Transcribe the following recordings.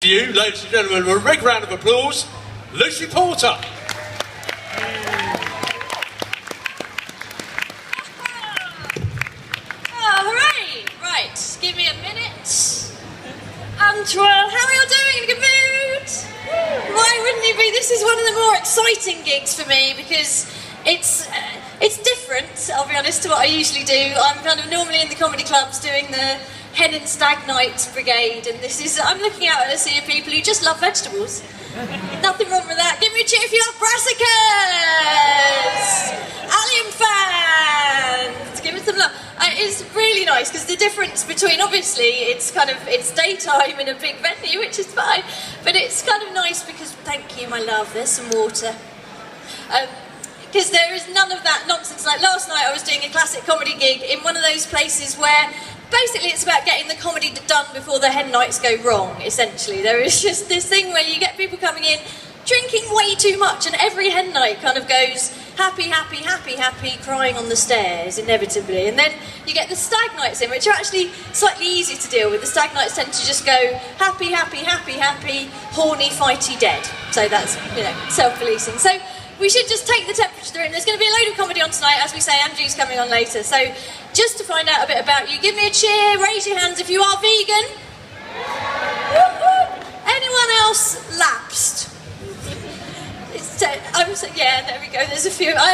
to you, ladies and gentlemen, with a big round of applause, Lucy Porter. Give me a minute. Well, how are you all doing? In a good mood? Why wouldn't you be? This is one of the more exciting gigs for me because it's different, I'll be honest, to what I usually do. I'm kind of normally in the comedy clubs doing the Hen and Stag Night Brigade, and I'm looking out at a sea of people who just love vegetables. Nothing wrong with that. Give me a cheer if you love brassicas! Alien fans! Give it some love. It's really nice because the difference between, obviously, it's daytime in a big venue, which is fine, but it's kind of nice because, thank you, my love, there's some water. Because there is none of that nonsense. Like last night I was doing a classic comedy gig in one of those places where basically it's about getting the comedy done before the hen nights go wrong, essentially. There is just this thing where you get people coming in drinking way too much, and every hen night kind of goes happy, happy, happy, happy, crying on the stairs, inevitably. And then you get the stag nights in, which are actually slightly easier to deal with. The stag nights tend to just go happy, happy, happy, happy, horny, fighty, dead. So that's, self-policing. So we should just take the temperature of the room. There's going to be a load of comedy on tonight, as we say. Andrew's coming on later. So just to find out a bit about you, give me a cheer, raise your hands if you are vegan. Anyone else lapsed? Yeah, there we go. There's a few. I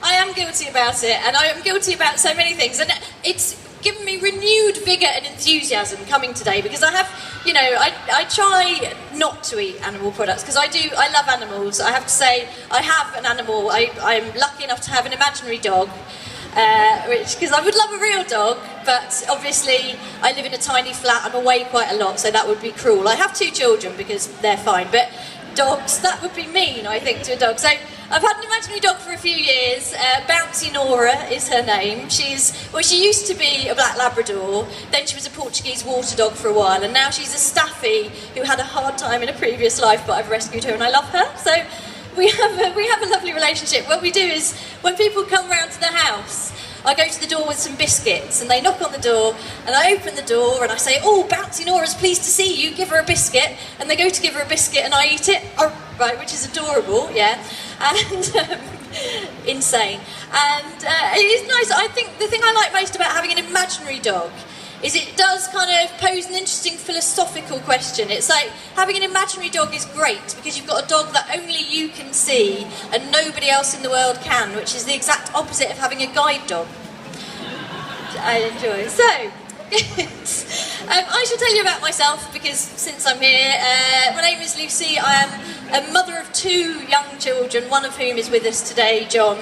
am guilty about it, and I am guilty about so many things. And it's given me renewed vigour and enthusiasm coming today because I have, I try not to eat animal products because I love animals. I have to say, I have an animal. I'm lucky enough to have an imaginary dog, because I would love a real dog, but obviously I live in a tiny flat. I'm away quite a lot, so that would be cruel. I have 2 children because they're fine, but dogs, that would be mean, I think, to a dog. So I've had an imaginary dog for a few years. Bouncy Nora is her name. She used to be a black Labrador, then she was a Portuguese water dog for a while, and now she's a Staffy who had a hard time in a previous life, but I've rescued her and I love her. So we have a lovely relationship. What we do is, when people come round to the house, I go to the door with some biscuits, and they knock on the door, and I open the door, and I say, "Oh, Bouncy Nora's pleased to see you, give her a biscuit," and they go to give her a biscuit, and I eat it, which is adorable, yeah, and insane, and it is nice. I think the thing I like most about having an imaginary dog is it does kind of pose an interesting philosophical question. It's like, having an imaginary dog is great because you've got a dog that only you can see and nobody else in the world can, which is the exact opposite of having a guide dog. I enjoy. So, I should tell you about myself because since I'm here, my name is Lucy. I am a mother of 2 young children, one of whom is with us today, John.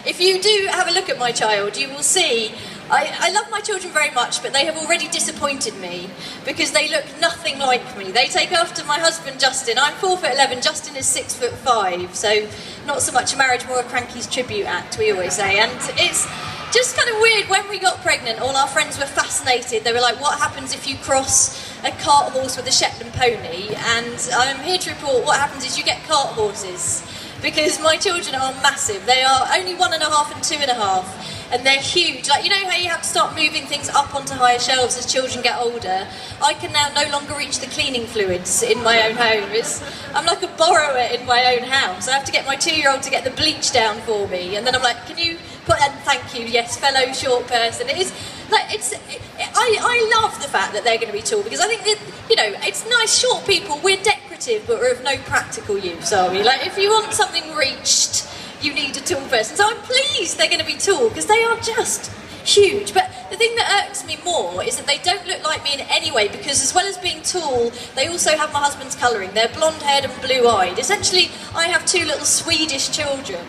If you do have a look at my child, you will see I love my children very much, but they have already disappointed me because they look nothing like me. They take after my husband, Justin. I'm 4'11", Justin is 6'5", so not so much a marriage, more a Cranky's tribute act, we always say. And it's just kind of weird. When we got pregnant, all our friends were fascinated. They were like, what happens if you cross a cart horse with a Shetland pony? And I'm here to report what happens is you get cart horses, because my children are massive. They are only 1.5 and 2.5. And they're huge. Like, you know how you have to start moving things up onto higher shelves as children get older? I can now no longer reach the cleaning fluids in my own home. I'm like a borrower in my own house. I have to get my 2-year-old to get the bleach down for me, and then I'm like, can you put that? Thank you, yes, fellow short person. It is like I love the fact that they're going to be tall, because I think that, it's nice. Short people, we're decorative, but we're of no practical use, are we? Like, if you want something reached, you need a tall person. So I'm pleased they're going to be tall, because they are just huge. But the thing that irks me more is that they don't look like me in any way, because as well as being tall, they also have my husband's colouring. They're blonde-haired and blue-eyed. Essentially, I have 2 little Swedish children.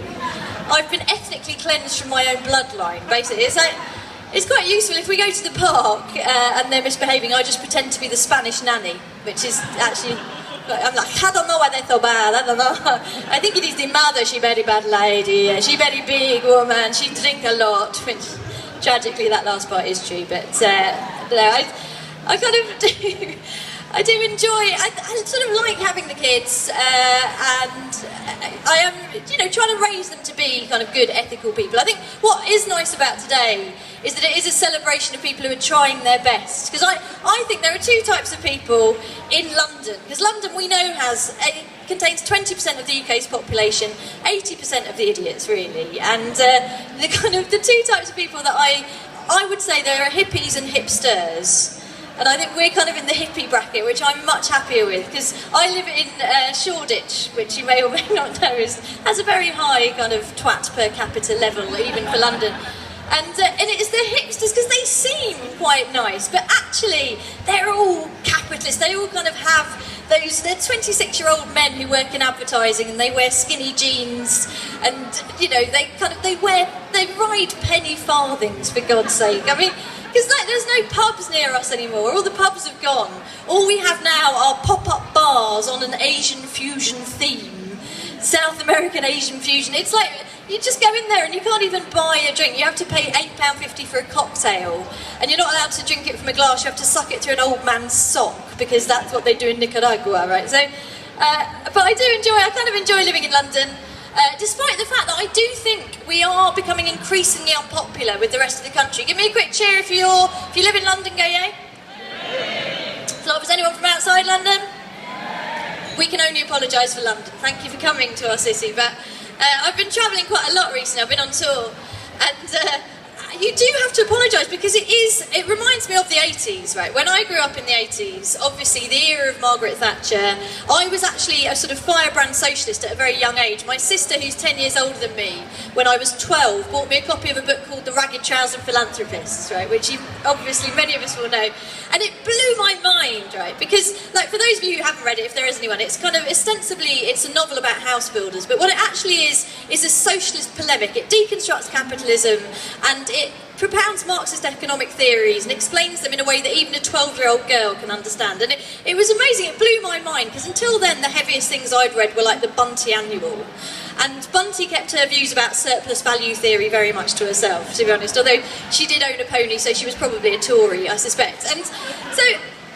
I've been ethnically cleansed from my own bloodline, basically. It's quite useful if we go to the park and they're misbehaving. I just pretend to be the Spanish nanny, which is actually... I'm like, I don't know why they're so bad, I don't know. I think it is the mother, she very bad lady, she very big woman, she drink a lot, which tragically that last part is true, but I kind of do. I do enjoy. I sort of like having the kids, and I am, trying to raise them to be kind of good, ethical people. I think what is nice about today is that it is a celebration of people who are trying their best. Because I think there are two types of people in London. Because London, we know, contains 20% of the UK's population, 80% of the idiots, really. And the two types of people that I would say there are hippies and hipsters. And I think we're kind of in the hippie bracket, which I'm much happier with, because I live in Shoreditch, which you may or may not know has a very high kind of twat per capita level, even for London. And it's the hipsters, because they seem quite nice, but actually they're all capitalists. They all kind of have they're 26-year-old men who work in advertising, and they wear skinny jeans, and they ride penny farthings, for God's sake. I mean, because there's no pubs near us anymore. All the pubs have gone. All we have now are pop-up bars on an Asian fusion theme. South American Asian fusion. It's like, you just go in there and you can't even buy a drink. You have to pay £8.50 for a cocktail. And you're not allowed to drink it from a glass. You have to suck it through an old man's sock, because that's what they do in Nicaragua, right? So, but I kind of enjoy living in London. Despite the fact that I do think we are becoming increasingly unpopular with the rest of the country. Give me a quick cheer if you live in London, go yay. Is anyone from outside London? We can only apologise for London. Thank you for coming to our city. But I've been travelling quite a lot recently. I've been on tour, and you do have to apologise, because it reminds me of the 80s, right? When I grew up in the 80s, obviously the era of Margaret Thatcher, I was actually a sort of firebrand socialist at a very young age. My sister, who's 10 years older than me, when I was 12, bought me a copy of a book called The Ragged Trousered Philanthropists, right? Which obviously many of us will know. And it blew my mind, right? Because, for those of you who haven't read it, if there is anyone, it's kind of ostensibly, it's a novel about house builders, but what it actually is a socialist polemic. It deconstructs capitalism, and it propounds Marxist economic theories and explains them in a way that even a 12-year-old girl can understand. And it was amazing. It blew my mind, because until then the heaviest things I'd read were like the Bunty Annual. And Bunty kept her views about surplus value theory very much to herself, to be honest, although she did own a pony, so she was probably a Tory, I suspect. And so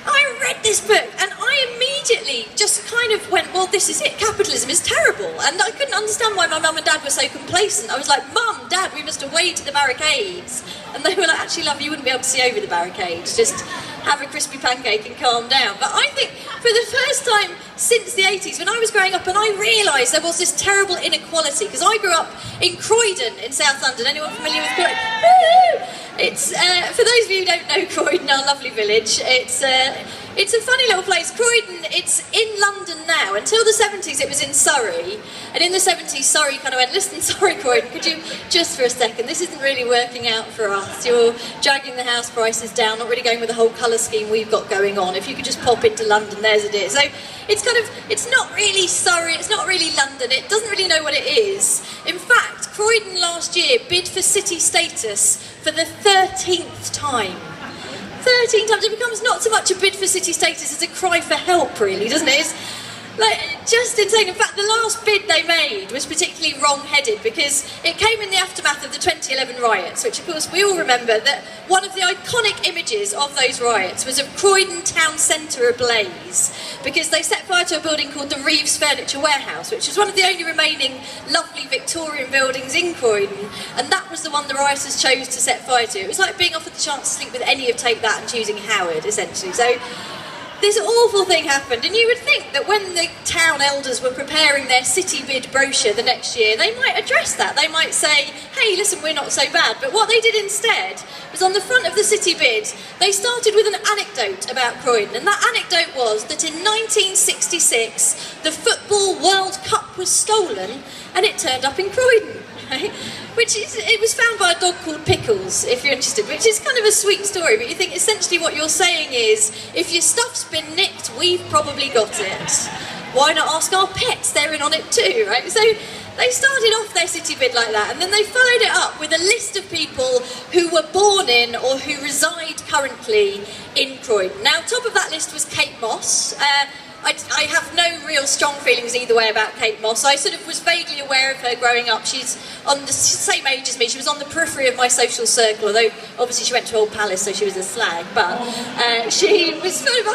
I read this book, and I immediately just kind of went, well, this is it, capitalism is terrible. And I couldn't understand why my mum and dad were so complacent. I was like, Mum, Dad, we must away to the barricades. And they were like, actually, love, you wouldn't be able to see over the barricades, just have a crispy pancake and calm down. But I think for the first time since the 80s, when I was growing up and I realised there was this terrible inequality, because I grew up in Croydon in South London. Anyone familiar with Croydon? Woo! It's, for those of you who don't know Croydon, our lovely village, it's a funny little place. Croydon, it's in London now. Until the 70s it was in Surrey, and in the 70s Surrey kind of went, listen, sorry Croydon, could you, just for a second, this isn't really working out for us. You're dragging the house prices down, not really going with the whole colour scheme we've got going on. If you could just pop into London, there's a deal. So it's not really Surrey, it's not really London, it doesn't really know what it is. In fact, Croydon last year bid for city status for the 13th time. 13 times. It becomes not so much a bid for city status as a cry for help, really, doesn't it? It's just insane. In fact, the last bid they made was particularly wrong-headed, because it came in the aftermath of the 2011 riots, which of course we all remember, that one of the iconic images of those riots was of Croydon town centre ablaze, because they set fire to a building called the Reeves Furniture Warehouse, which was one of the only remaining lovely Victorian buildings in Croydon, and that was the one the rioters chose to set fire to. It was like being offered the chance to sleep with any of Take That and choosing Howard, essentially. So this awful thing happened, and you would think that when the town elders were preparing their city bid brochure the next year, they might address that. They might say, hey, listen, we're not so bad. But what they did instead was, on the front of the city bid, they started with an anecdote about Croydon, and that anecdote was that in 1966 the Football World Cup was stolen and it turned up in Croydon. Right? It was found by a dog called Pickles, if you're interested, which is kind of a sweet story, but you think essentially what you're saying is, if your stuff's been nicked, we've probably got it. Why not ask our pets? They're in on it too, right? So they started off their city bid like that, and then they followed it up with a list of people who were born in or who reside currently in Croydon. Now, top of that list was Kate Moss. I have no real strong feelings either way about Kate Moss. I sort of was vaguely aware of her growing up. She's on the same age as me. She was on the periphery of my social circle, although obviously she went to Old Palace, so she was a slag. But I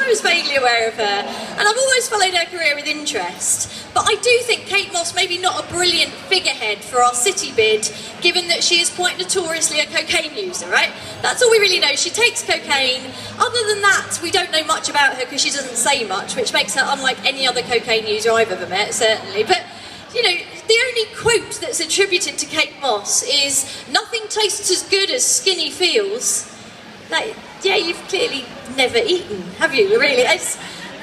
was vaguely aware of her, and I've always followed her career with interest. But I do think Kate Moss maybe not a brilliant figurehead for our city bid, given that she is quite notoriously a cocaine user, right? That's all we really know. She takes cocaine. Other than that, we don't know much about her because she doesn't say much, which makes her unlike any other cocaine user I've ever met, certainly. But, you know, the only quote that's attributed to Kate Moss is, "Nothing tastes as good as skinny feels." Like, yeah, you've clearly never eaten, have you, really? It's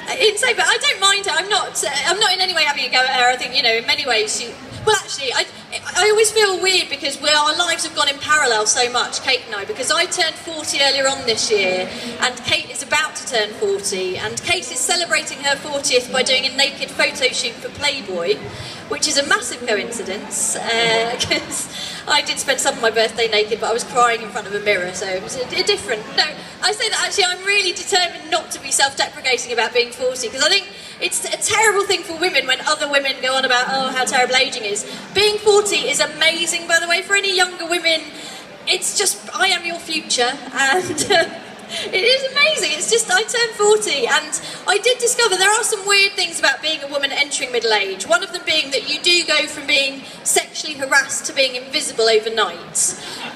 insane, but I don't mind her. I'm not in any way having a go at her. I think, you know, in many ways well, actually, I always feel weird because our lives have gone in parallel so much, Kate and I, because I turned 40 earlier on this year, and Kate is about to turn 40, and Kate is celebrating her 40th by doing a naked photo shoot for Playboy, which is a massive coincidence, because I did spend some of my birthday naked, but I was crying in front of a mirror, so it was a different... No, I say that actually I'm really determined not to be self-deprecating about being 40, because I think it's a terrible thing for women when other women go on about, oh, how terrible aging is. Being 40 is amazing, by the way, for any younger women. It's just, I am your future, and... It is amazing. It's just, I turned 40 and I did discover there are some weird things about being a woman entering middle age. One of them being that you do go from being sexually harassed to being invisible overnight.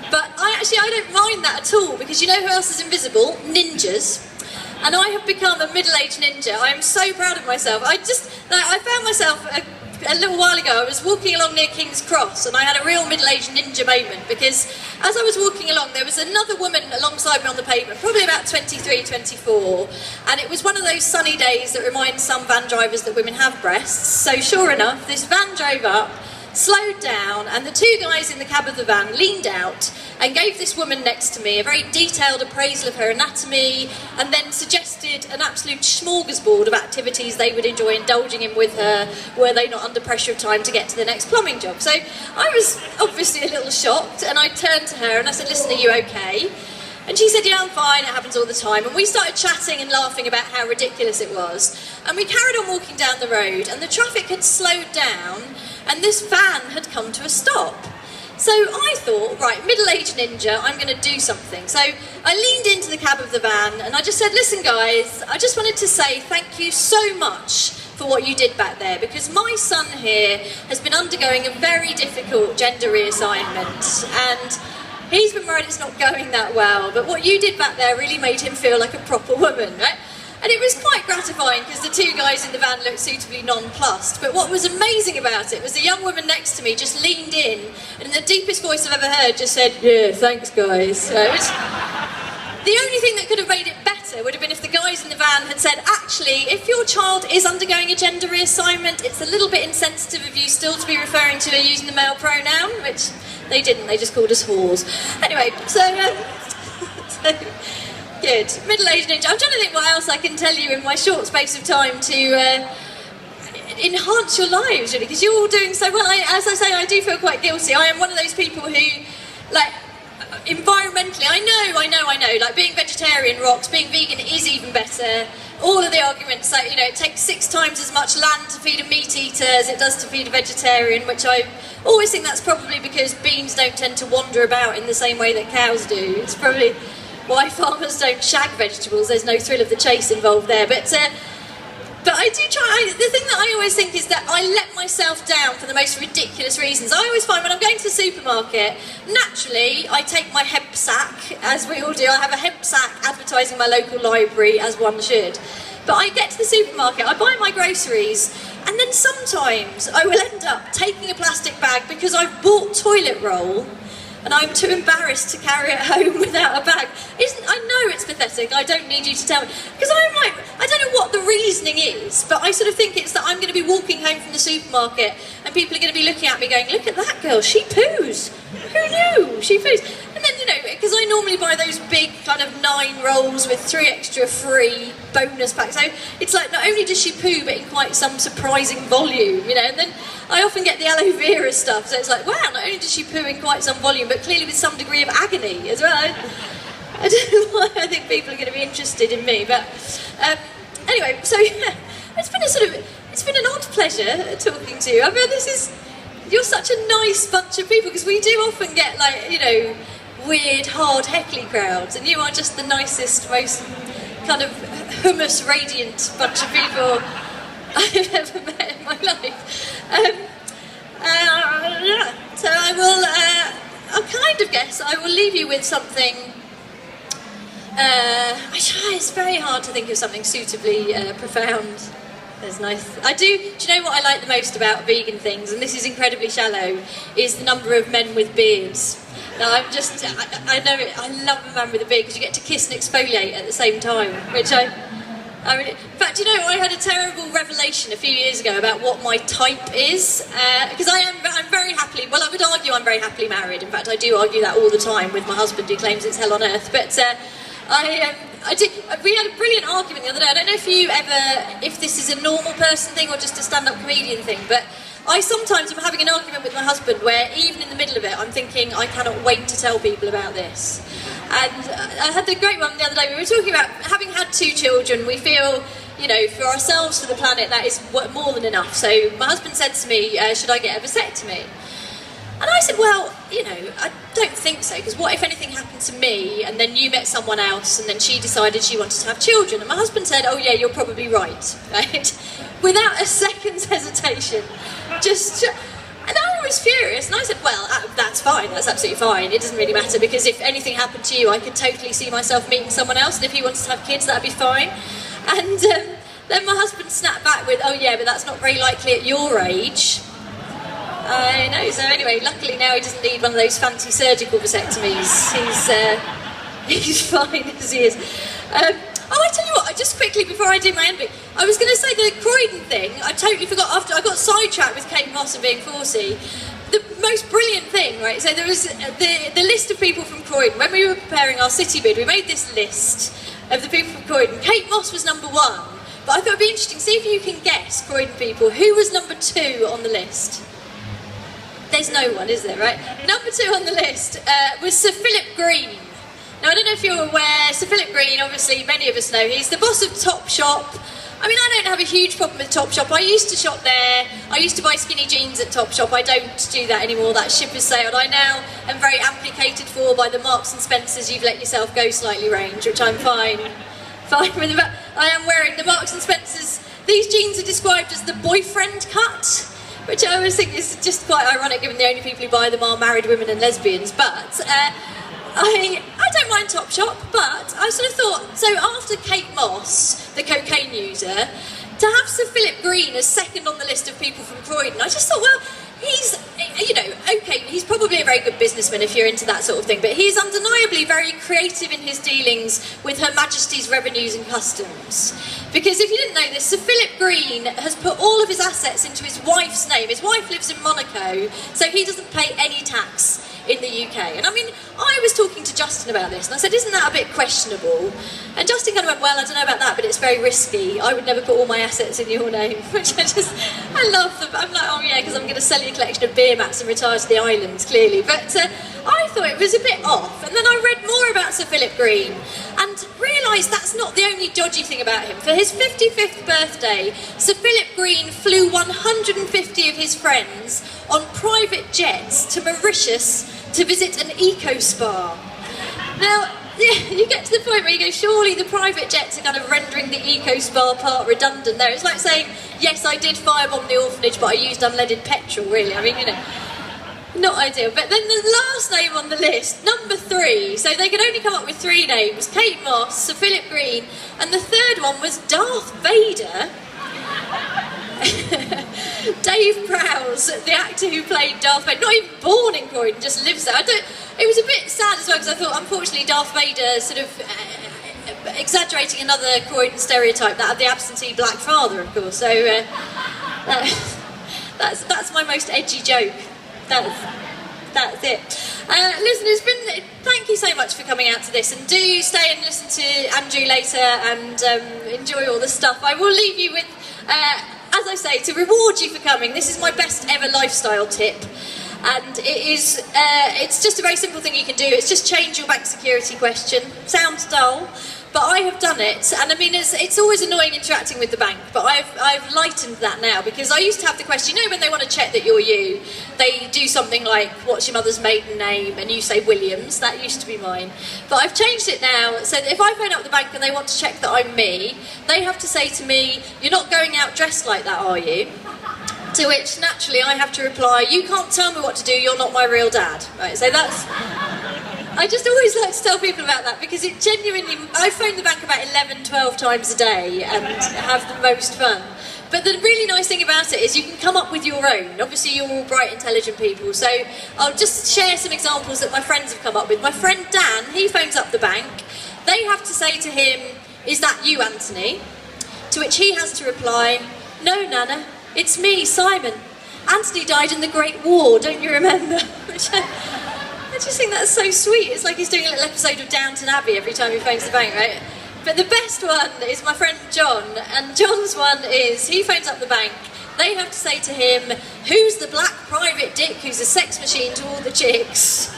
But I don't mind that at all, because you know who else is invisible? Ninjas. And I have become a middle-aged ninja. I am so proud of myself. I found myself a little while ago, I was walking along near King's Cross and I had a real middle-aged ninja moment, because as I was walking along there was another woman alongside me on the pavement, probably about 23, 24, and it was one of those sunny days that remind some van drivers that women have breasts. So sure enough, this van drove up, slowed down, and the two guys in the cab of the van leaned out and gave this woman next to me a very detailed appraisal of her anatomy, and then suggested an absolute smorgasbord of activities they would enjoy indulging in with her were they not under pressure of time to get to the next plumbing job. So I was obviously a little shocked, and I turned to her and I said, "Listen, are you okay?" And she said, "Yeah, I'm fine, it happens all the time." And we started chatting and laughing about how ridiculous it was. And we carried on walking down the road, and the traffic had slowed down, and this van had come to a stop. So I thought, right, middle-aged ninja, I'm going to do something. So I leaned into the cab of the van and I just said, "Listen guys, I just wanted to say thank you so much for what you did back there, because my son here has been undergoing a very difficult gender reassignment, and he's been worried it's not going that well, but what you did back there really made him feel like a proper woman," right? And it was quite gratifying because the two guys in the van looked suitably nonplussed. But what was amazing about it was the young woman next to me just leaned in and in the deepest voice I've ever heard just said, "Yeah, thanks guys." So the only thing that could have made it better would have been if the guys in the van had said, "Actually, if your child is undergoing a gender reassignment, it's a little bit insensitive of you still to be referring to her using the male pronoun," which they didn't, they just called us whores. Anyway, so good. Middle-aged ninja. I'm trying to think what else I can tell you in my short space of time to enhance your lives, really, because you're all doing so well. As I say, I do feel quite guilty. I am one of those people who, like, environmentally, I know, like, being vegetarian rocks, being vegan is even better. All of the arguments, like, you know, it takes 6 times as much land to feed a meat eater as it does to feed a vegetarian, which I always think that's probably because beans don't tend to wander about in the same way that cows do. It's probably why farmers don't shag vegetables. There's no thrill of the chase involved there. But I do try. The thing that I always think is that I let myself down for the most ridiculous reasons. I always find when I'm going to the supermarket, naturally I take my hemp sack, as we all do. I have a hemp sack advertising my local library, as one should. But I get to the supermarket, I buy my groceries, and then sometimes I will end up taking a plastic bag because I've bought toilet roll and I'm too embarrassed to carry it home without a bag. I know it's pathetic, I don't need you to tell me. Because I'm like, I don't know what the reasoning is, but I sort of think it's that I'm going to be walking home from the supermarket and people are going to be looking at me going, "Look at that girl, she poos. Who knew? She poos." And then, you know, because I normally buy those big kind of 9 rolls with 3 extra free bonus packs. So it's like, not only does she poo, but in quite some surprising volume, you know. And then I often get the aloe vera stuff, so it's like, wow, not only does she poo in quite some volume, but clearly with some degree of agony as well. I don't know why I think people are going to be interested in me, but anyway, so yeah, it's been a it's been an odd pleasure talking to you. I mean, you're such a nice bunch of people, because we do often get weird, hard, heckly crowds, and you are just the nicest, most kind of hummus radiant bunch of people I've ever met in my life. Yeah. So I'll kind of guess I will leave you with something. It's very hard to think of something suitably profound. That's nice. Do you know what I like the most about vegan things, and this is incredibly shallow, is the number of men with beards. Now, I know it, I love a man with a beard, because you get to kiss and exfoliate at the same time, which I mean, in fact, I had a terrible revelation a few years ago about what my type is, because I'm very happily, well, I would argue I'm very happily married. In fact, I do argue that all the time with my husband, who claims it's hell on earth, but we had a brilliant argument the other day. I don't know if this is a normal person thing or just a stand-up comedian thing, but I sometimes am having an argument with my husband where, even in the middle of it, I'm thinking, I cannot wait to tell people about this. And I had the great one the other day. We were talking about having had 2 children. We feel, for ourselves, for the planet, that is more than enough. So my husband said to me, should I get a vasectomy? And I said, well, I don't think so, because what if anything happened to me and then you met someone else and then she decided she wanted to have children? And my husband said, oh yeah, you're probably right? Without a second's hesitation. And I was furious, and I said, well, that's fine, that's absolutely fine. It doesn't really matter, because if anything happened to you, I could totally see myself meeting someone else, and if he wanted to have kids, that'd be fine. And then my husband snapped back with, oh yeah, but that's not very likely at your age. I know, so anyway, luckily now he doesn't need one of those fancy surgical vasectomies. He's fine as he is. I tell you what, just quickly before I do my ending, I was going to say the Croydon thing. I totally forgot after I got sidetracked with Kate Moss and being 40. The most brilliant thing, right? So there was the list of people from Croydon. When we were preparing our city bid, we made this list of the people from Croydon. Kate Moss was number 1, but I thought it'd be interesting. See if you can guess, Croydon people, who was number 2 on the list. There's no one, is there, right? Number 2 on the list was Sir Philip Green. Now, I don't know if you're aware, Sir Philip Green, obviously, many of us know, he's the boss of Topshop. I mean, I don't have a huge problem with Topshop. I used to shop there. I used to buy skinny jeans at Topshop. I don't do that anymore. That ship has sailed. I now am very applicated for by the Marks and Spencers You've Let Yourself Go Slightly range, which I'm fine with. I am wearing the Marks and Spencers. These jeans are described as the boyfriend cut, which I always think is just quite ironic, given the only people who buy them are married women and lesbians. But I don't mind Topshop, but I sort of thought, so after Kate Moss, the cocaine user, to have Sir Philip Green as second on the list of people from Croydon, I just thought, well, he's, okay, he's probably a very good businessman if you're into that sort of thing, but he's undeniably very creative in his dealings with Her Majesty's Revenues and Customs. Because if you didn't know this, Sir Philip Green has put all of his assets into his wife's name. His wife lives in Monaco, so he doesn't pay any tax in the UK. And I mean, I was talking to Justin about this, and I said, isn't that a bit questionable? And Justin kind of went, well, I don't know about that, but it's very risky. I would never put all my assets in your name, which I love them. I'm like, oh yeah, because I'm going to sell you a collection of beer mats and retire to the islands, clearly. But I thought it was a bit off. And then I read more about Sir Philip Green and realised that's not the only dodgy thing about him. For his 55th birthday, Sir Philip Green flew 150 of his friends on private jets to Mauritius to visit an eco-spa. Now, yeah, you get to the point where you go, surely the private jets are kind of rendering the eco-spa part redundant there. It's like saying, yes, I did firebomb the orphanage, but I used unleaded petrol, really. I mean, not ideal. But then the last name on the list, number 3, so they could only come up with 3 names, Kate Moss, Sir Philip Green, and the third one was Darth Vader. Dave Prowse, the actor who played Darth Vader, not even born in Croydon, just lives there. It was a bit sad as well, because I thought, unfortunately, Darth Vader sort of exaggerating another Croydon stereotype, that of the absentee black father, of course. So that's my most edgy joke. That's it. Listeners, thank you so much for coming out to this, and do stay and listen to Andrew later and enjoy all the stuff. I will leave you with, as I say, to reward you for coming, this is my best ever lifestyle tip, and it's just a very simple thing you can do. It's just change your bank security question. Sounds dull, but I have done it, and I mean, it's always annoying interacting with the bank, but I've lightened that now, because I used to have the question, you know, when they want to check that you're you, they do something like, what's your mother's maiden name, and you say Williams. That used to be mine. But I've changed it now, so that if I phone up the bank and they want to check that I'm me, they have to say to me, you're not going out dressed like that, are you? To which, naturally, I have to reply, you can't tell me what to do, you're not my real dad. Right, so that's... I just always like to tell people about that, because it genuinely... I phone the bank about 11, 12 times a day and have the most fun. But the really nice thing about it is you can come up with your own. Obviously, you're all bright, intelligent people, so I'll just share some examples that my friends have come up with. My friend Dan, he phones up the bank. They have to say to him, is that you, Anthony? To which he has to reply, no, Nana, it's me, Simon. Anthony died in the Great War, don't you remember? Which I just think that's so sweet. It's like he's doing a little episode of Downton Abbey every time he phones the bank, right? But the best one is my friend John, and John's one is, he phones up the bank, they have to say to him, who's the black private dick who's a sex machine to all the chicks?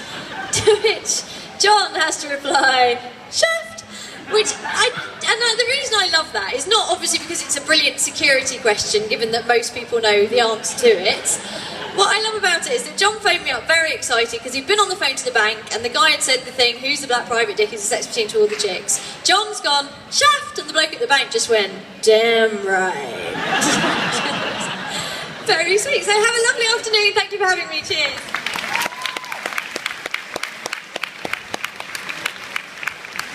To which John has to reply, Shaft! The reason I love that is not obviously because it's a brilliant security question, given that most people know the answer to it. What I love about it is that John phoned me up very excited because he'd been on the phone to the bank and the guy had said the thing, who's the black private dick who's a sex machine to all the chicks? John's gone, Shaft! And the bloke at the bank just went, damn right. Very sweet. So have a lovely afternoon. Thank you for having me. Cheers.